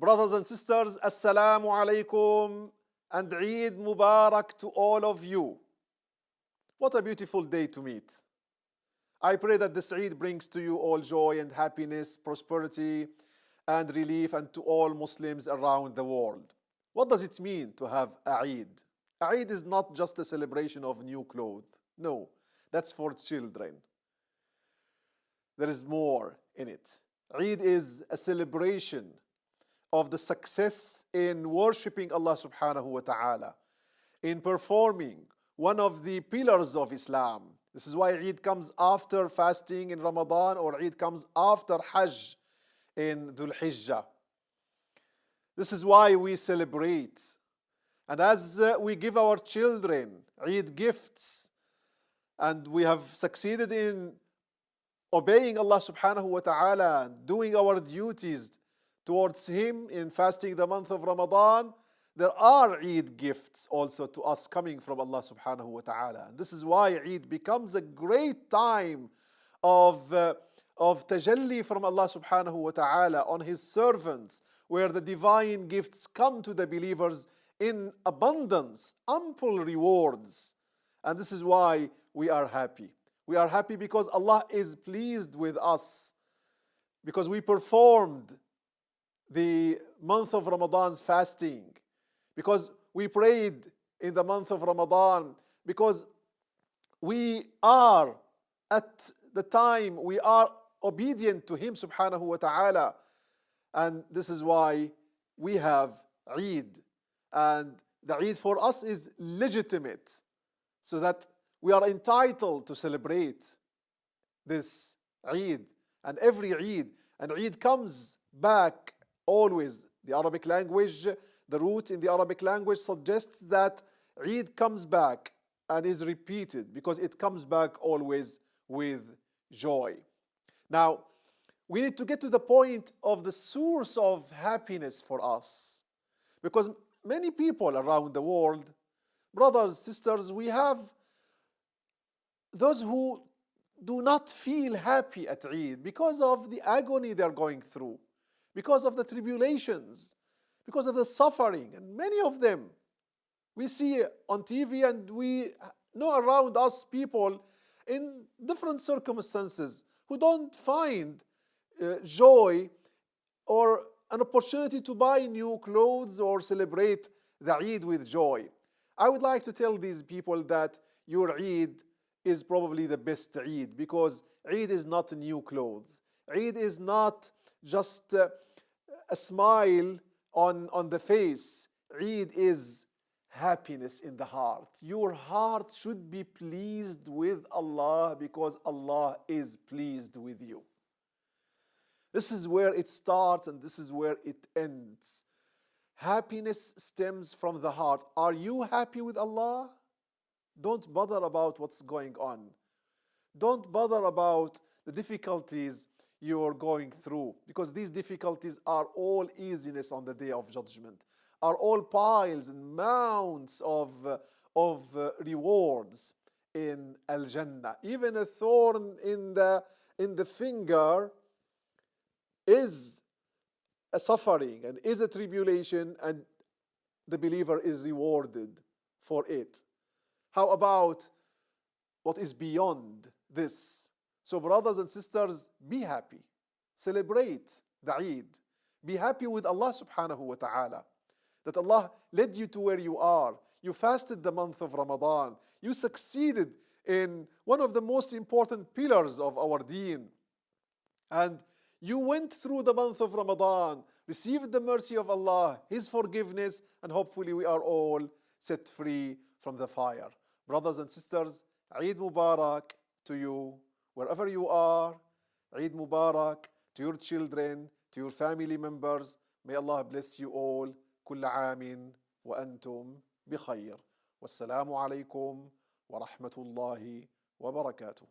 Brothers and sisters, Assalamu alaikum and Eid Mubarak to all of you. What a beautiful day to meet. I pray that this Eid brings to you all joy and happiness, prosperity and relief, and to all Muslims around the world. What does it mean to have a Eid? A Eid is not just a celebration of new clothes. No, that's for children. There is more in it. Eid is a celebration of the success in worshipping Allah subhanahu wa ta'ala, in performing one of the pillars of Islam. This is why Eid comes after fasting in Ramadan, or Eid comes after Hajj in Dhul Hijjah. This is why we celebrate. And as we give our children Eid gifts, and we have succeeded in obeying Allah subhanahu wa ta'ala and doing our duties towards Him in fasting the month of Ramadan, there are Eid gifts also to us coming from Allah subhanahu wa ta'ala. And this is why Eid becomes a great time of tajalli from Allah subhanahu wa ta'ala on His servants, where the divine gifts come to the believers in abundance, ample rewards. And this is why we are happy. We are happy because Allah is pleased with us, because we performed the month of Ramadan's fasting, because we prayed in the month of Ramadan, because we are at the time we are obedient to Him subhanahu wa ta'ala. And this is why we have Eid. And the Eid for us is legitimate, so that we are entitled to celebrate this Eid and every Eid. And Eid comes back always. The Arabic language, the root in the Arabic language suggests that Eid comes back and is repeated because it comes back always with joy. Now, we need to get to the point of the source of happiness for us, because many people around the world, brothers, sisters, we have those who do not feel happy at Eid because of the agony they're going through, because of the tribulations, because of the suffering. And many of them we see on TV, and we know around us people in different circumstances who don't find joy or an opportunity to buy new clothes or celebrate the Eid with joy. I would like to tell these people that your Eid is probably the best Eid, because Eid is not new clothes. Eid is not just a smile on the face. Eid is happiness in the heart. Your heart should be pleased with Allah because Allah is pleased with you. This is where it starts and this is where it ends. Happiness stems from the heart. Are you happy with Allah? Don't bother about what's going on. Don't bother about the difficulties you're going through, because these difficulties are all easiness on the day of judgment, are all piles and mounds of rewards in Al-Jannah. Even a thorn in the finger is a suffering and is a tribulation, and the believer is rewarded for it. How about what is beyond this? So brothers and sisters, be happy. Celebrate the Eid. Be happy with Allah subhanahu wa ta'ala, that Allah led you to where you are. You fasted the month of Ramadan. You succeeded in one of the most important pillars of our deen. And you went through the month of Ramadan, received the mercy of Allah, His forgiveness, and hopefully we are all set free from the fire. Brothers and sisters, Eid Mubarak to you, wherever you are. Eid Mubarak to your children, to your family members. May Allah bless you all. كل عام وأنتم بخير. والسلام عليكم ورحمة الله وبركاته.